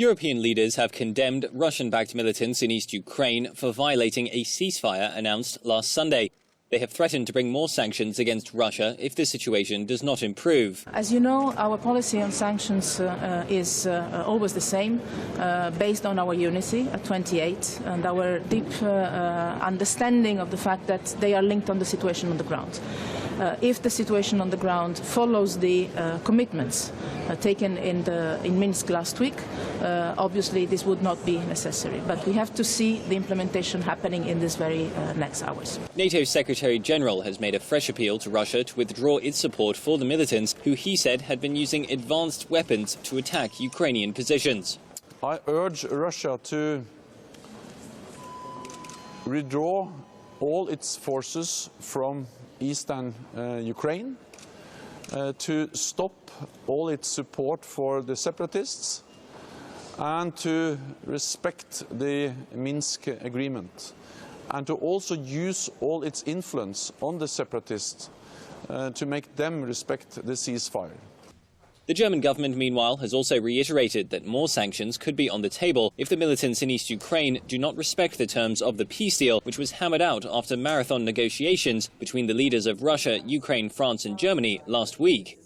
European leaders have condemned Russian-backed militants in East Ukraine for violating a ceasefire announced last Sunday. They have threatened to bring more sanctions against Russia if the situation does not improve. As you know, our policy on sanctions is always the same, based on our unity at 28 and our deep understanding of the fact that they are linked on the situation on the ground. If the situation on the ground follows the commitments taken in Minsk last week, obviously this would not be necessary. But we have to see the implementation happening in these very next hours. NATO Secretary General has made a fresh appeal to Russia to withdraw its support for the militants, who he said had been using advanced weapons to attack Ukrainian positions. I urge Russia to withdraw all its forces from eastern Ukraine, to stop all its support for the separatists, and to respect the Minsk agreement, and to also use all its influence on the separatists to make them respect the ceasefire. The German government, meanwhile, has also reiterated that more sanctions could be on the table if the militants in East Ukraine do not respect the terms of the peace deal, which was hammered out after marathon negotiations between the leaders of Russia, Ukraine, France and Germany last week.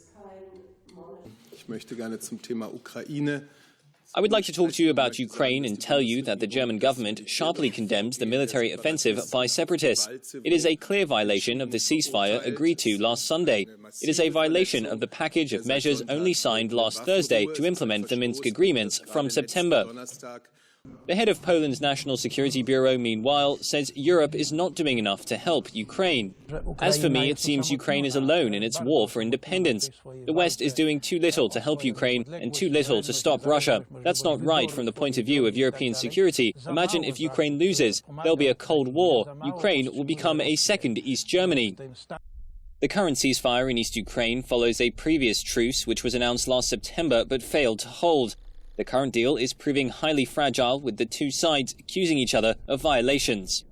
I would like to talk to you about Ukraine and tell you that the German government sharply condemns the military offensive by separatists. It is a clear violation of the ceasefire agreed to last Sunday. It is a violation of the package of measures only signed last Thursday to implement the Minsk agreements from September. The head of Poland's National Security Bureau, meanwhile, says Europe is not doing enough to help Ukraine. As for me, it seems Ukraine is alone in its war for independence. The West is doing too little to help Ukraine and too little to stop Russia. That's not right from the point of view of European security. Imagine if Ukraine loses, there'll be a Cold War. Ukraine will become a second East Germany. The current ceasefire in East Ukraine follows a previous truce which was announced last September but failed to hold. The current deal is proving highly fragile, with the two sides accusing each other of violations.